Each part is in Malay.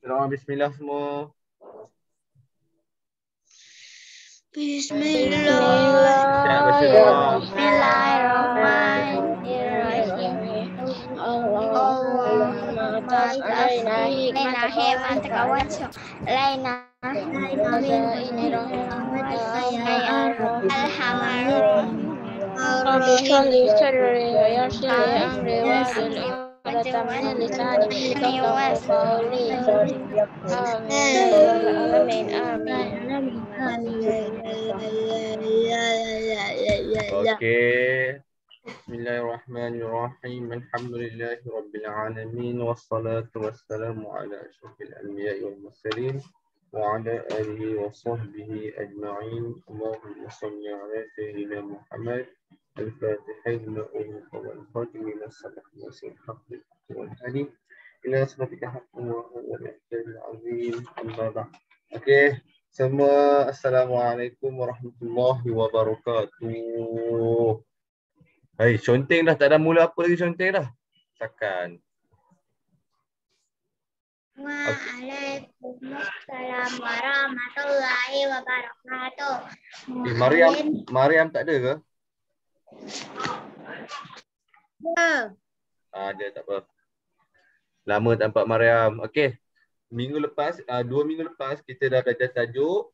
Bismillah semua. Bismillahirrahmanirrahim. Allahumma tasbih lana hewan takawan lana ini Okey. Bismillahirrahmanirrahim. Alhamdulillahirabbil alamin wassalatu wassalamu ala asyrafil anbiya'i wal mursalin wa ala alihi wa sahbihi ajma'in. Allahumma shalli ala sayyidina Muhammad al-Fatihah lima ughliqa wal khatimi lima sabaqa nasir haqqi wal hadi ila siratika haqqin wa huwa al-'aliyyul 'azim. Amma ba'd. Okey. Semua, Assalamualaikum warahmatullahi wabarakatuh. Hai, conteng dah. Tak ada mula apa lagi conteng dah. Takkan. Waalaikumsalam warahmatullahi wabarakatuh. Mariam tak ada ke? Ada, tak apa. Lama tak nampak Mariam. Okey. Minggu lepas, 2 minggu lepas kita dah belajar tajuk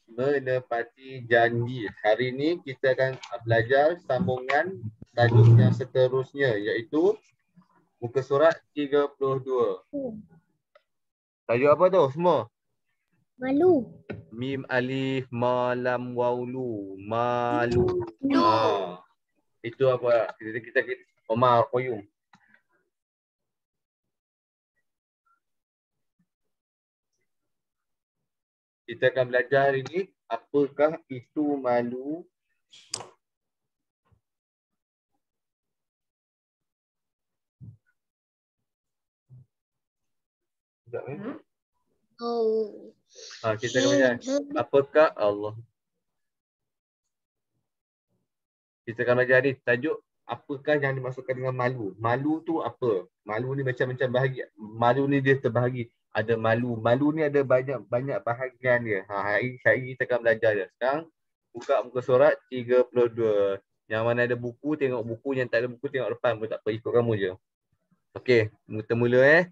menepati janji. Hari ini kita akan belajar sambungan tajuk yang seterusnya, iaitu muka surat 32. Tajuk apa tu semua? Malu. Mim alif ma lam waw lu. Malu. Itu apa? Kita Omar Qayyum. Kita akan belajar hari ini apakah itu malu. Kita akan belajar apakah Allah. Kita akan belajar ni tajuk apakah yang dimaksudkan dengan malu. Malu tu apa? Malu ni macam-macam bahagian. Malu ni dia terbahagi. Ada malu. Malu ni ada banyak bahagian dia. Hari kita akan belajar dia. Sekarang buka muka surat 32. Yang mana ada buku, tengok buku. Yang tak ada buku, tengok depan pun tak apa. Ikut kamu je. Okey, mula-mula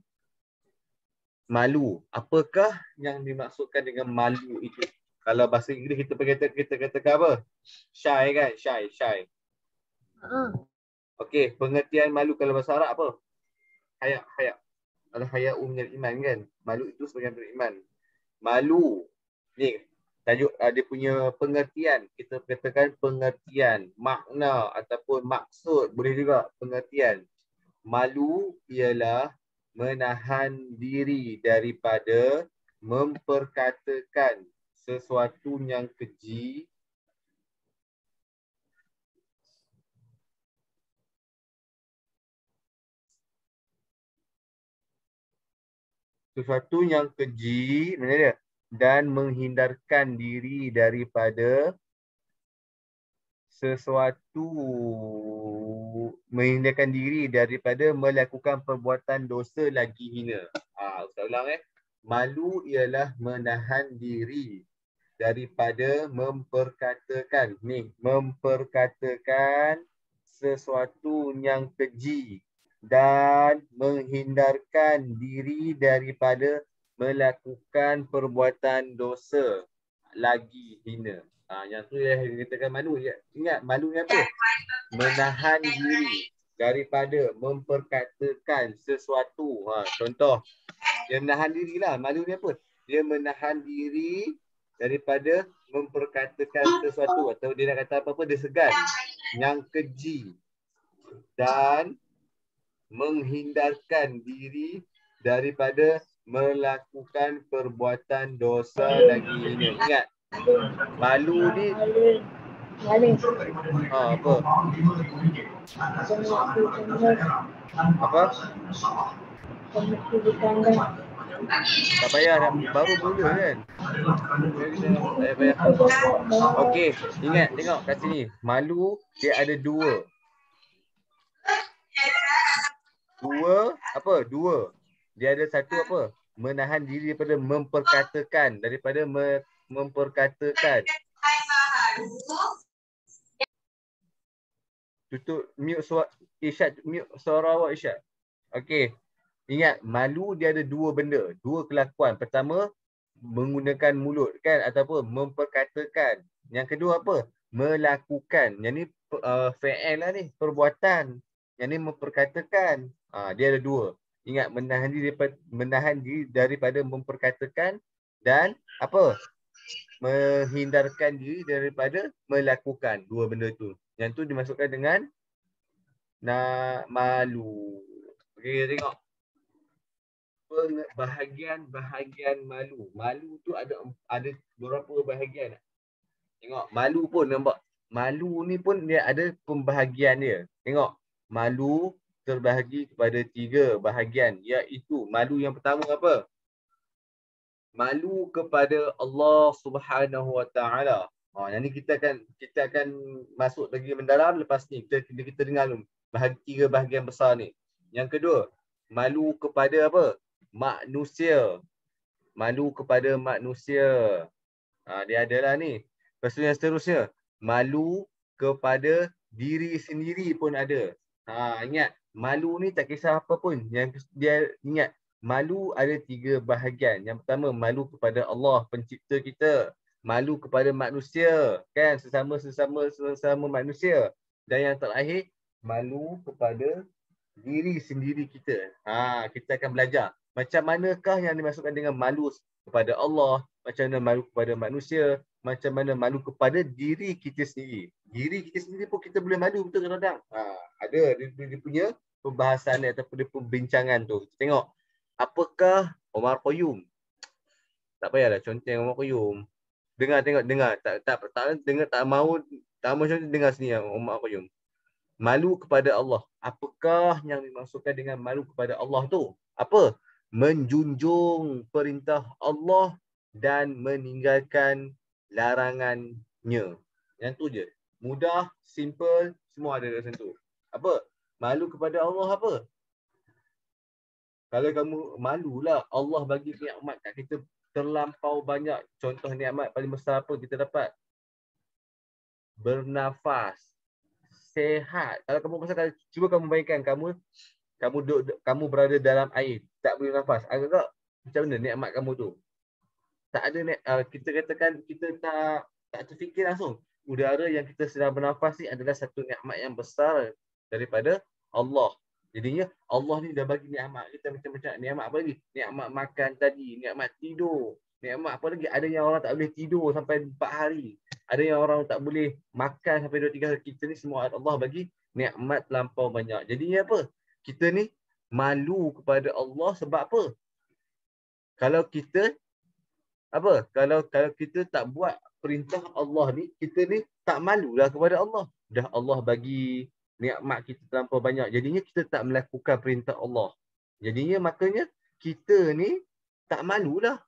malu. Apakah yang dimaksudkan dengan malu itu? Kalau bahasa Inggeris kita katakan apa? Shy kan? Shy. Okey, pengertian malu kalau bahasa Arab apa? Haya. Al-haya'u minal iman kan? Malu itu sebagian dari iman. Malu. Ni tajuk dia punya pengertian. Kita katakan pengertian, makna ataupun maksud, boleh juga pengertian. Malu ialah menahan diri daripada memperkatakan sesuatu yang keji mana dia? Dan menghindarkan diri daripada melakukan perbuatan dosa lagi hina. Ustaz ulang Malu ialah menahan diri daripada memperkatakan sesuatu yang keji dan menghindarkan diri daripada melakukan perbuatan dosa lagi hina. Yang tu yang dikatakan malu. Ingat, malu ni apa? Menahan diri daripada memperkatakan sesuatu. Contoh, dia menahan dirilah. Malu ni apa? Dia menahan diri daripada memperkatakan sesuatu. Atau dia nak kata apa-apa, dia segan. Yang keji. Dan menghindarkan diri daripada melakukan perbuatan dosa lagi hina. Ingat, malu ni apa? Tak payah, baru mula kan? Tak payah. Okey, ingat, tengok kat sini. Malu dia ada dua. Dua. Dia ada satu apa? menahan diri daripada memperkatakan, memperkatakan. Tutup mute suara Irsyad, mute suara awak Irsyad. Okey. Ingat, malu dia ada dua benda, dua kelakuan. Pertama, menggunakan mulut kan ataupun memperkatakan. Yang kedua apa? Melakukan. Yang ni fi'il lah ni, perbuatan. Yang ni memperkatakan. Dia ada dua. Ingat, menahan diri daripada memperkatakan dan apa? Menghindarkan diri daripada melakukan dua benda tu. Yang tu dimasukkan dengan malu. Okey, tengok. Bahagian malu. Malu tu ada beberapa bahagian. Tengok, malu pun nampak. Malu ni pun dia ada pembahagian dia. Tengok, malu terbahagi kepada 3 bahagian. Iaitu malu yang pertama apa? Malu kepada Allah Subhanahu Wa Taala. Yang ni kita akan masuk lagi mendalam lepas ni. Kita dengar dulu 3 bahagian besar ni. Yang kedua, malu kepada apa? Manusia. Malu kepada manusia. Dia adalah ni. Lepas tu yang seterusnya, malu kepada diri sendiri pun ada. Ingat, malu ni tak kisah apa pun. Yang dia ingat, malu ada 3 bahagian. Yang pertama, malu kepada Allah, pencipta kita. Malu kepada manusia, kan? Sesama manusia. Dan yang terakhir, malu kepada diri sendiri kita. Kita akan belajar macam manakah yang dimasukkan dengan malu kepada Allah, macam mana malu kepada manusia, macam mana malu kepada diri kita sendiri. Diri kita sendiri pun kita boleh malu, betul kadang-kadang. Ada dia punya pembahasan ataupun pembincangan tu. Kita tengok apakah Omar Qayyum. Tak payahlah contoh Omar Qayyum. Dengar. Tak dengar, tak mahu contoh, dengar sini yang Omar Qayyum. Malu kepada Allah. Apakah yang dimaksudkan dengan malu kepada Allah tu? Apa? Menjunjung perintah Allah dan meninggalkan larangannya. Yang tu je. Mudah, simple, semua ada dalam situ. Apa? Malu kepada Allah apa? Kalau kamu malulah, Allah bagi nikmat kat kita terlampau banyak. Contoh nikmat paling besar apa kita dapat? Bernafas. Sehat. Kalau kamu cuba kamu bayangkan kamu berada dalam air, tak boleh nafas. Agak-agak macam mana nikmat kamu tu? Tak ada kita katakan kita tak terfikir langsung. Udara yang kita sedang bernafas ni adalah satu nikmat yang besar daripada Allah. Jadinya Allah ni dah bagi nikmat kita macam-macam. Nikmat apa lagi? Nikmat makan tadi, nikmat tidur. Nikmat apa lagi? Ada yang orang tak boleh tidur sampai 4 hari. Ada yang orang tak boleh makan sampai 2-3 hari. Kita ni semua Allah bagi nikmat lampau banyak. Jadinya apa? Kita ni malu kepada Allah sebab apa? Kalau kita Kalau kita tak buat perintah Allah ni, kita ni tak malulah kepada Allah. Dah Allah bagi nikmat kita terlampau banyak. Jadinya kita tak melakukan perintah Allah. Jadinya makanya kita ni tak malulah.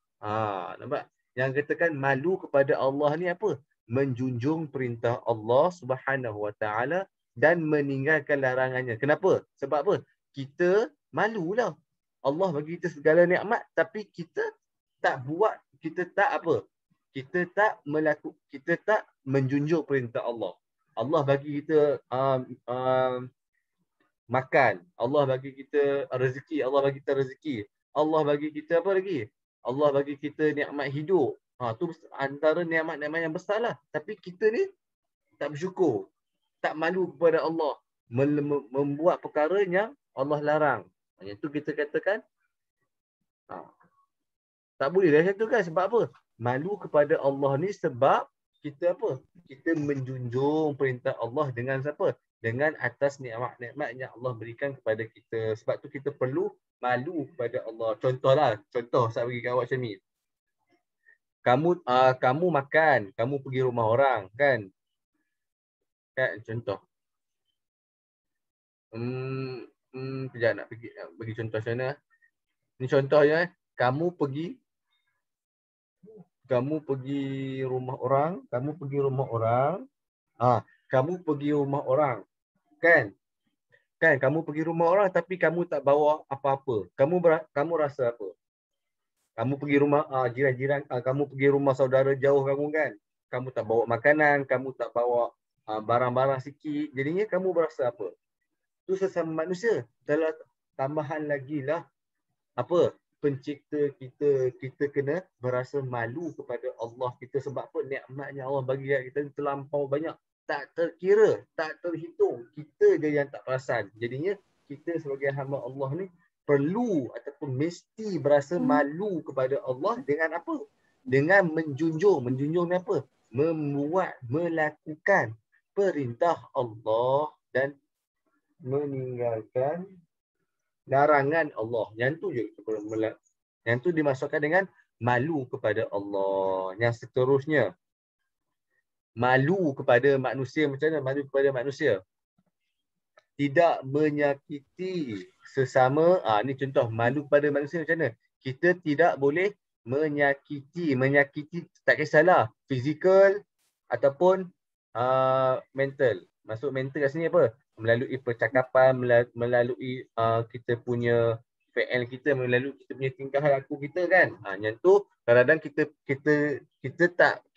Nampak? Yang katakan malu kepada Allah ni apa? Menjunjung perintah Allah Subhanahu Wa Taala dan meninggalkan larangannya. Kenapa? Sebab apa? Kita malulah. Allah bagi kita segala nikmat tapi kita tak buat, kita tak menjunjung perintah Allah. Allah bagi kita makan, Allah bagi kita rezeki, Allah bagi kita apa lagi? Allah bagi kita nikmat hidup. Tu antara nikmat-nikmat yang besarlah. Tapi kita ni tak bersyukur, tak malu kepada Allah, membuat perkara yang Allah larang. Yang tu kita katakan tak boleh dah macam tu kan. Sebab apa? Malu kepada Allah ni sebab kita apa? Kita menjunjung perintah Allah dengan siapa? Dengan atas nikmat-nikmat yang Allah berikan kepada kita. Sebab tu kita perlu malu kepada Allah. Contoh saya bagi kat awak macam ni. Kamu makan, kamu pergi rumah orang kan? Kan contoh. Kejap nak bagi contoh macam mana. Ni contohnya, kamu pergi rumah orang, kamu pergi rumah orang, kan? Kan kamu pergi rumah orang tapi kamu tak bawa apa-apa. Kamu rasa apa? Kamu pergi rumah jiran-jiran, kamu pergi rumah saudara jauh kamu kan. Kamu tak bawa makanan, kamu tak bawa barang-barang sikit. Jadinya kamu berasa apa? Itu sesama manusia. Kalau tambahan lagi lah apa? Pencipta kita kena berasa malu kepada Allah kita sebab apa? Nikmatnya Allah bagi kita terlampau banyak. Tak terkira, tak terhitung. Kita je yang tak perasan. Jadinya kita sebagai hamba Allah ni perlu ataupun mesti berasa malu kepada Allah dengan apa? Dengan menjunjung. Menjunjung ni apa? Melakukan perintah Allah dan meninggalkan larangan Allah. Yang tu je kita perlu yang tu dimasukkan dengan malu kepada Allah. Yang seterusnya, malu kepada manusia. Macam mana malu kepada manusia? Tidak menyakiti sesama. Ni contoh malu kepada manusia macam mana? Kita tidak boleh menyakiti. Menyakiti tak kisahlah fizikal ataupun mental. Masuk mental kat sini apa? Melalui percakapan, melalui kita punya PL kita, melalui kita punya tingkah laku kita kan. Yang tu kadang-kadang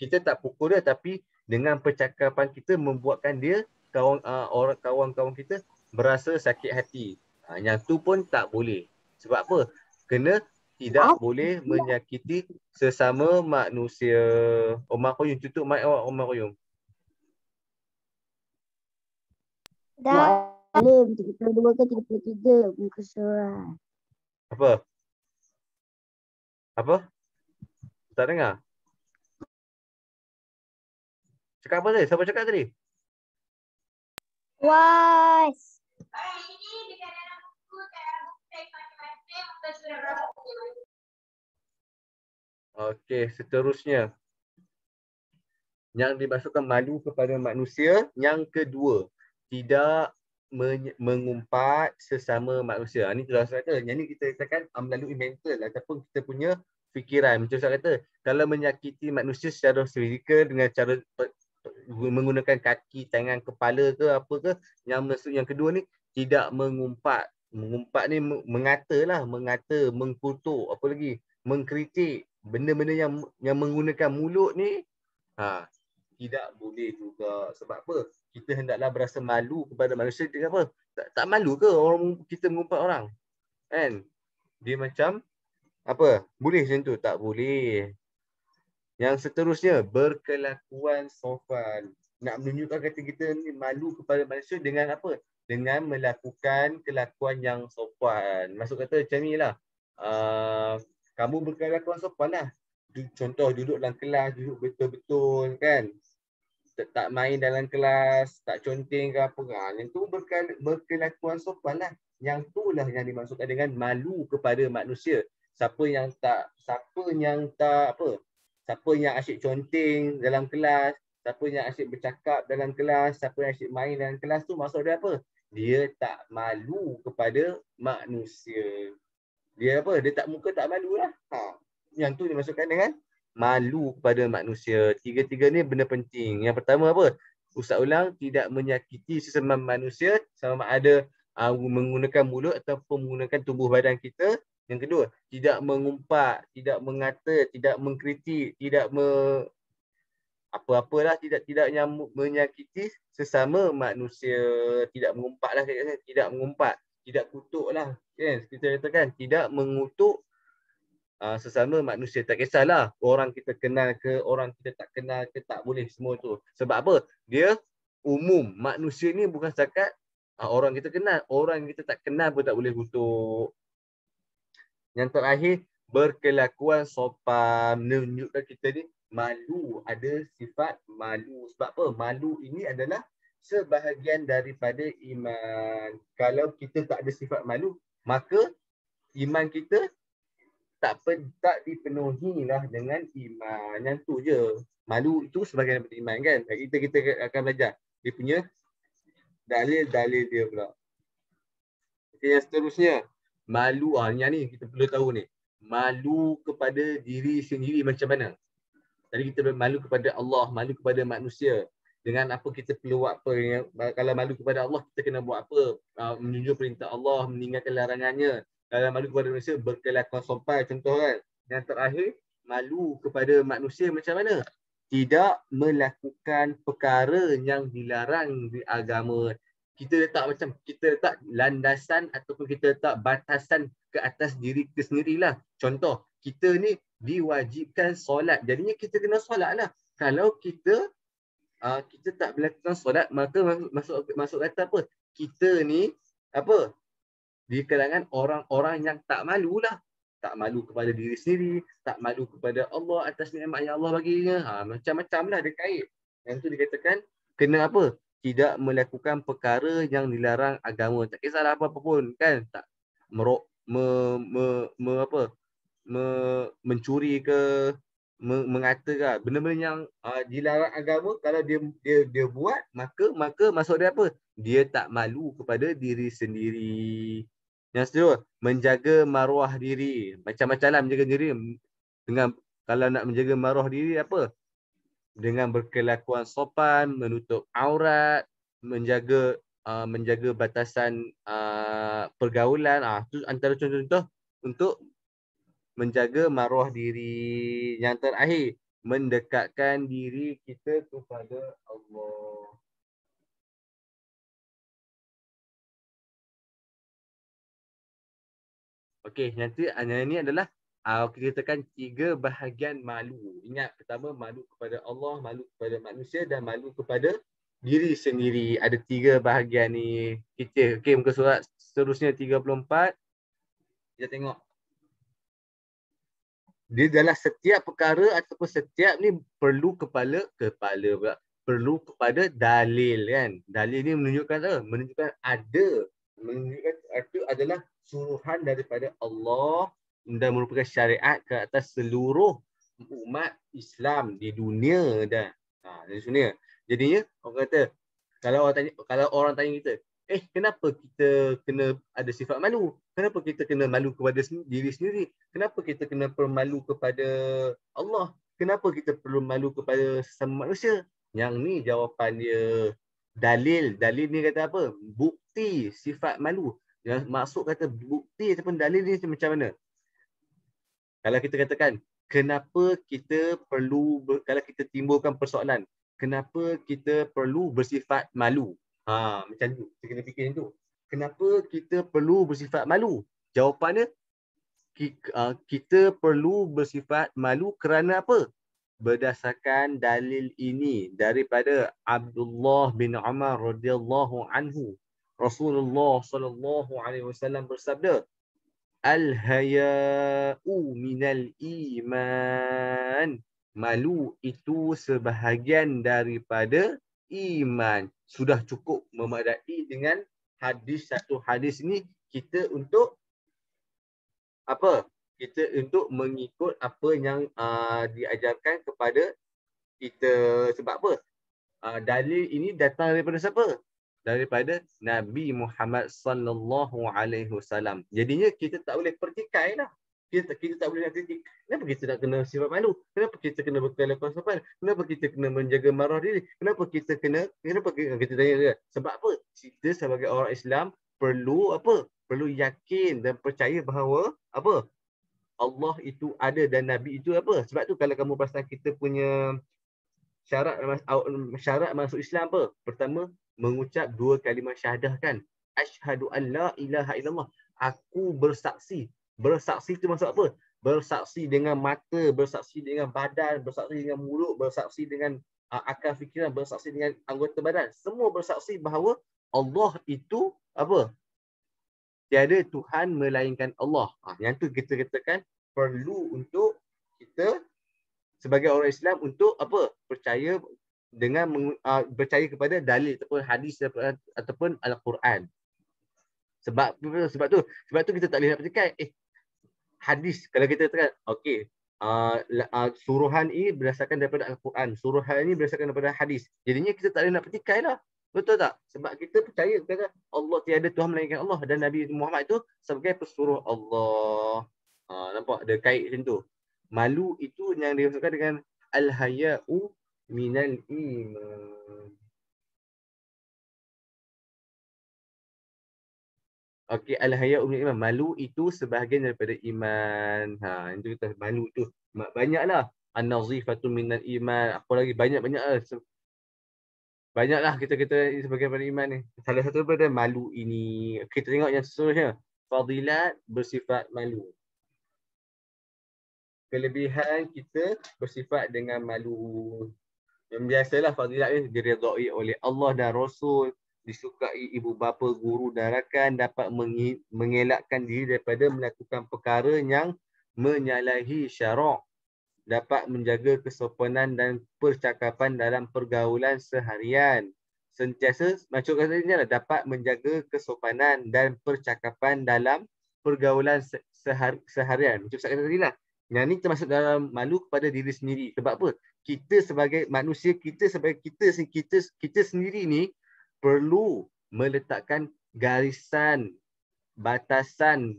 kita tak pukul dia, tapi dengan percakapan kita membuatkan dia kawan-kawan kita berasa sakit hati. Yang tu pun tak boleh. Sebab apa? Kena tidak boleh menyakiti sesama manusia. Omar Qayyum, tutup mic awak Omar Qayyum. Dah. Alim 32 ke 33 muka surat. Apa? Apa? Tak dengar? Cakap apa tadi? Siapa cakap tadi? Was. Okey, seterusnya. Yang dimasukkan malu kepada manusia. Yang kedua, tidak mengumpat sesama manusia. Ini jelas kata. Yang ni kita katakan melalui mental ataupun kita punya fikiran. Macam saya kata, kalau menyakiti manusia secara fizikal dengan cara menggunakan kaki, tangan, kepala ke apa ke, yang kedua ni tidak mengumpat. Mengumpat ni mengata, mengkutuk, apa lagi, mengkritik. Benda-benda yang menggunakan mulut ni tidak boleh juga. Sebab apa? Kita hendaklah berasa malu kepada manusia. Apa? Tak malu ke orang kita mengumpat orang? Kan? Dia macam apa? Boleh macam tu? Tak boleh. Yang seterusnya, berkelakuan sopan. Nak menunjukkan kata kita ni malu kepada manusia dengan apa? Dengan melakukan kelakuan yang sopan. Maksud kata macam ni lah. Kamu berkelakuan sopan lah. Contoh duduk dalam kelas, duduk betul-betul kan. Tak main dalam kelas, tak conteng ke apa. Yang tu berkelakuan sopan lah. Yang tu lah yang dimaksudkan dengan malu kepada manusia. Siapa yang tak siapa yang asyik conteng dalam kelas, siapa yang asyik bercakap dalam kelas, siapa yang asyik main dalam kelas tu, maksud dia apa? Dia tak malu kepada manusia. Dia apa? Dia tak malu lah. Yang tu dimasukkan dengan malu kepada manusia. Tiga-tiga ni benda penting. Yang pertama apa? Ustaz ulang, tidak menyakiti sesama manusia sama ada menggunakan mulut ataupun menggunakan tubuh badan kita. Yang kedua, tidak mengumpat, tidak mengata, tidak mengkritik, tidak apa-apalah, tidak yang menyakiti sesama manusia. Tidak mengumpat lah, tidak mengumpat, tidak kutuk lah. Yes, kita katakan tidak mengutuk sesama manusia. Tak kisahlah orang kita kenal ke, orang kita tak kenal ke, tak boleh semua tu. Sebab apa? Dia umum. Manusia ni bukan setakat orang kita kenal. Orang kita tak kenal pun tak boleh kutuk. Yang terakhir, berkelakuan sopan. Menunjukkan kita ni malu. Ada sifat malu. Sebab apa? Malu ini adalah sebahagian daripada iman. Kalau kita tak ada sifat malu, maka iman kita tak dipenuhi lah dengan iman. Yang tu je. Malu itu sebagai daripada iman kan. Kita akan belajar dia punya dalil-dalil dia pula. Okay, yang seterusnya. Malu. Yang ni kita perlu tahu ni. Malu kepada diri sendiri macam mana. Tadi kita malu kepada Allah. Malu kepada manusia. Dengan apa kita perlu buat apa. Kalau malu kepada Allah, kita kena buat apa. Menunjuk perintah Allah. Meninggalkan larangannya. Kalau malu kepada manusia, berkelakuan sopan contoh kan. Yang terakhir, malu kepada manusia macam mana? Tidak melakukan perkara yang dilarang di agama. Kita letak landasan ataupun kita letak batasan ke atas diri kita sendirilah. Contoh, kita ni diwajibkan solat. Jadinya kita kena solat lah. Kalau kita tak melakukan solat, maka masuk kata apa? Kita ni apa? Di kalangan orang-orang yang tak malulah. Tak malu kepada diri sendiri, tak malu kepada Allah atas nikmat yang Allah baginya. Macam-macam lah dia kait. Yang tu dikatakan kena apa? Tidak melakukan perkara yang dilarang agama. Tak kisahlah apa-apa pun kan. Tak merok apa? Mencuri ke, mengata ke. Benda-benda yang dilarang agama, kalau dia buat, maka masuk dia apa? Dia tak malu kepada diri sendiri. Yang kedua, menjaga maruah diri. Macam-macam lah menjaga diri. Dengan kalau nak menjaga maruah diri apa? Dengan berkelakuan sopan, menutup aurat, menjaga batasan pergaulan. Itu antara contoh-contoh untuk menjaga maruah diri. Yang terakhir, mendekatkan diri kita kepada Allah. Okey, nanti ini adalah kita katakan 3 bahagian malu. Ingat, pertama malu kepada Allah, malu kepada manusia dan malu kepada diri sendiri. Ada 3 bahagian ni. Okey, muka surat seterusnya 34. Kita tengok. Dia dalam setiap perkara ataupun setiap ni perlu perlu kepada dalil kan. Dalil ni menunjukkan ada. Menunjukkan itu adalah suruhan daripada Allah dan merupakan syariat ke atas seluruh umat Islam di dunia dah. Di dunia. Jadinya orang kata kalau orang tanya kita, kenapa kita kena ada sifat malu? Kenapa kita kena malu kepada diri sendiri? Kenapa kita kena permalu kepada Allah? Kenapa kita perlu malu kepada sesama manusia? Yang ni jawapan dia. Dalil ni kata apa? Bukti sifat malu. Yang maksud kata bukti ataupun dalil ni macam mana? Kalau kita katakan, kenapa kita perlu, kalau kita timbulkan persoalan, kenapa kita perlu bersifat malu? Macam tu. Kita kena fikir macam tu. Kenapa kita perlu bersifat malu? Jawapannya, kita perlu bersifat malu kerana apa? Berdasarkan dalil ini daripada Abdullah bin Umar radhiyallahu anhu. Rasulullah sallallahu alaihi wasallam bersabda, Al-haya'u minal iman. Malu itu sebahagian daripada iman. Sudah cukup memadai dengan satu hadis ini kita untuk apa? Kita untuk mengikut apa yang diajarkan kepada kita. Sebab apa? Dalil ini datang daripada siapa? Daripada Nabi Muhammad sallallahu alaihi wasallam. Jadinya kita tak boleh pertikai lah. Kita tak boleh nak kritik. Kenapa kita nak kena sifat malu? Kenapa kita kena berkelakuan sopan? Kenapa kita kena menjaga marah diri? Kenapa kita tanya dia? Sebab apa? Kita sebagai orang Islam perlu apa? Perlu yakin dan percaya bahawa apa? Allah itu ada dan Nabi itu apa? Sebab tu kalau kamu perasan kita punya syarat masuk Islam apa? Pertama, mengucap 2 kalimah syahadah kan. Asyhadu an la ilaha illallah. Aku bersaksi. Bersaksi itu maksud apa? Bersaksi dengan mata, bersaksi dengan badan, bersaksi dengan mulut, bersaksi dengan akal fikiran, bersaksi dengan anggota badan. Semua bersaksi bahawa Allah itu apa? Tiada Tuhan melainkan Allah. Yang tu kita katakan perlu untuk kita sebagai orang Islam untuk apa? Percaya percaya kepada dalil ataupun hadis ataupun Al-Quran. Sebab tu kita tak boleh nak percaya hadis kalau kita katakan okey, suruhan ini berdasarkan daripada Al-Quran, suruhan ini berdasarkan daripada hadis. Jadinya kita tak boleh nak pertikailah. Betul tak? Sebab kita percaya kata Allah tiada Tuhan melainkan Allah dan Nabi Muhammad itu sebagai pesuruh Allah. Nampak ada kait macam tu. Malu itu yang dimaksudkan dengan al-haya'u minal iman. Okey, al-haya'u minal iman. Malu itu sebahagian daripada iman. Itu kita malu tu. Banyaklah. An-nazifatu minal iman. Apa lagi? Banyak-banyaklah. Banyaklah kita sebagai daripada iman ni. Salah satu daripada malu ini. Kita tengok yang seterusnya. Fadilat bersifat malu. Kelebihan kita bersifat dengan malu. Yang biasalah fadilat ni diredai oleh Allah dan Rasul, disukai ibu bapa, guru dan rakan, dapat mengelakkan diri daripada melakukan perkara yang menyalahi syarak, dapat menjaga kesopanan dan percakapan dalam pergaulan seharian. Sentiasa, macam kata ini adalah dapat menjaga kesopanan dan percakapan dalam pergaulan seharian. Macam saya kata tadi lah. Yang ni termasuk dalam malu kepada diri sendiri. Sebab apa? Kita sebagai manusia, kita sendiri ni perlu meletakkan garisan, batasan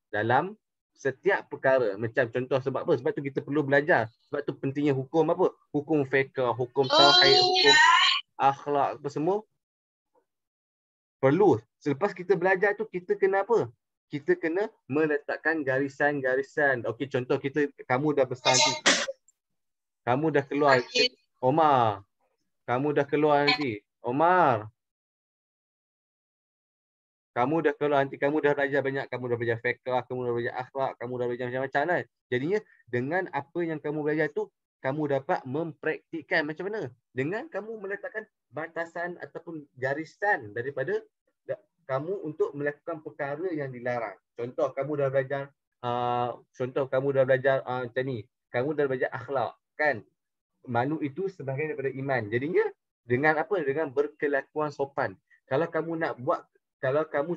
dalam setiap perkara. Macam contoh sebab apa? Sebab tu kita perlu belajar. Sebab tu pentingnya hukum apa? Hukum fiqh, hukum tauhid, hukum akhlak apa semua. Perlu. Selepas kita belajar tu kita kena apa? Kita kena meletakkan garisan-garisan. Okey, contoh kamu dah besar nanti. Kamu dah keluar. Omar. Kamu dah keluar nanti. Omar. Kamu dah keluar nanti, kamu dah belajar banyak, kamu dah belajar fiqh, kamu dah belajar akhlak, kamu dah belajar macam-macam lah. Jadinya dengan apa yang kamu belajar tu, kamu dapat mempraktikkan macam mana? Dengan kamu meletakkan batasan ataupun garisan daripada kamu untuk melakukan perkara yang dilarang. Contoh kamu dah belajar macam ni, kamu dah belajar akhlak, kan? Malu itu sebahagian daripada iman. Jadinya dengan apa? Dengan berkelakuan sopan. Kalau kamu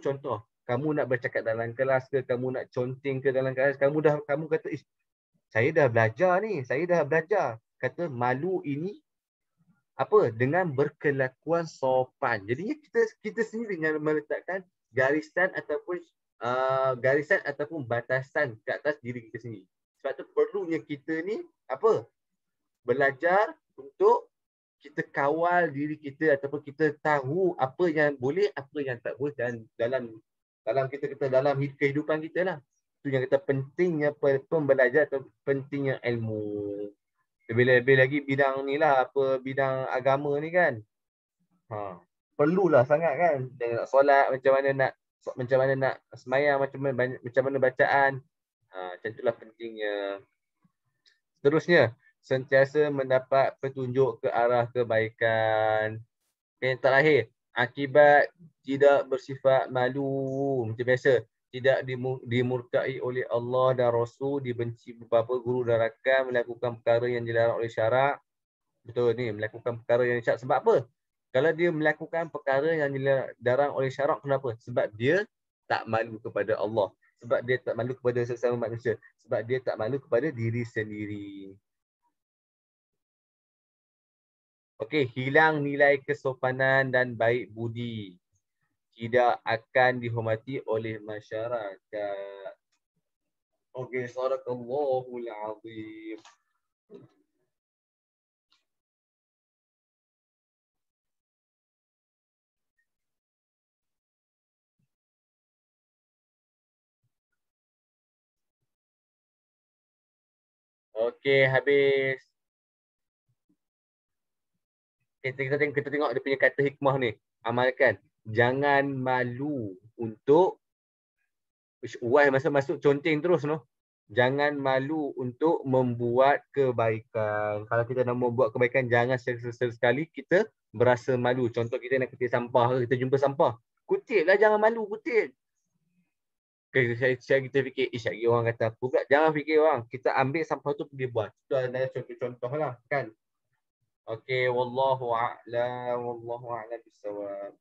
contoh, kamu nak bercakap dalam kelas ke, kamu nak conteng ke dalam kelas, kamu kata, saya dah belajar ni, saya dah belajar. Kata malu ini apa? Dengan berkelakuan sopan. Jadinya kita sendiri yang meletakkan garisan ataupun batasan ke atas diri kita sendiri. Sebab tu perlunya kita ni apa? Belajar untuk kita kawal diri kita ataupun kita tahu apa yang boleh, apa yang tak boleh dan dalam kehidupan kita lah. Itu yang kita pentingnya pembelajaran atau pentingnya ilmu. Lebih-lebih lagi bidang ni lah, bidang agama ni kan. Perlulah sangat kan. Nak solat macam mana nak semayang, macam mana bacaan. Macam itulah pentingnya. Seterusnya, sentiasa mendapat petunjuk ke arah kebaikan. Yang terakhir, akibat tidak bersifat malu. Macam biasa, tidak dimurkai oleh Allah dan Rasul, dibenci beberapa guru dan rakan, melakukan perkara yang dilarang oleh syarak. Betul ni, melakukan perkara yang syarak. Sebab apa? Kalau dia melakukan perkara yang dilarang oleh syarak, kenapa? Sebab dia tak malu kepada Allah. Sebab dia tak malu kepada sesama manusia. Sebab dia tak malu kepada diri sendiri. Okey, hilang nilai kesopanan dan baik budi. Tidak akan dihormati oleh masyarakat. Okey, sadaqallahul azim. Okey, habis. Kita tengok dia punya kata hikmah ni. Amalkan. Jangan malu untuk masuk conteng terus no. Jangan malu untuk membuat kebaikan. Kalau kita nak membuat kebaikan, jangan sekali kita berasa malu. Contoh kita nak kutip sampah, kita jumpa sampah. Kutip lah, jangan malu, kutip. Kita fikir, lagi orang kata apa pula. Jangan fikir orang. Kita ambil sampah tu pergi buat. Itu adalah contoh-contoh lah kan. Okey, wallahu a'lam bisawab.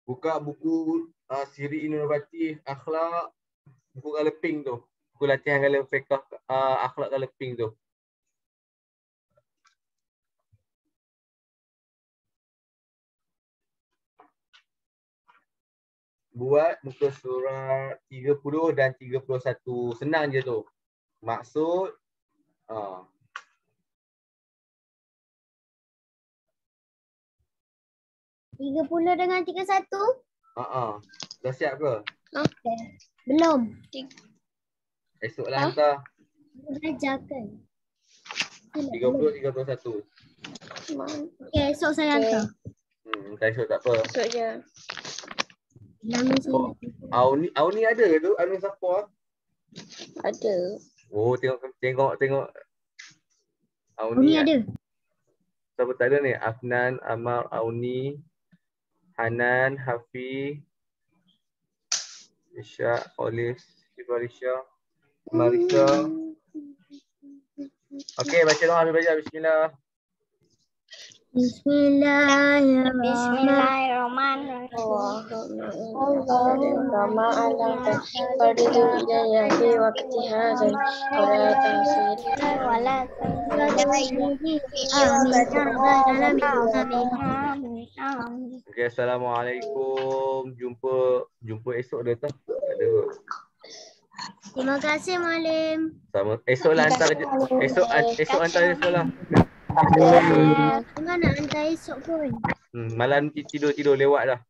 Buka buku Siri Inovatif Akhlak, buku color pink tu. Buku latihan color fiqh akhlak color pink tu. Buat muka surat 30 dan 31. Senang je tu. Maksud 30 dengan 31. Dah siap ke? Belum. Esok lah hantar. Belajar kan? 30, 31. Okay, esok saya hantar. Hantar esok tak apa. Esok je. Nama saya. Auni ada ke tu? Auni siapa? Ada. Oh, tengok. Ini ada. Siapa tak ada ni? Afnan, Amal, Auni, Hanan, Hafiz, Isya, Olis, Ibarisha, Marisa. Okey, baca doa habis belajar. Bismillah. Bismillahirrahmanirrahim. Kama alaka faridu ilayya fi waqti hadzal wala tasir Wala Okey, assalamualaikum. Jumpa esok dah tak? Ada kot. Terima kasih Malim. Sama. Esok lah hantar je. Esok hantar je sekolah. Mana hantar esok pun? Malam tidur lewat dah.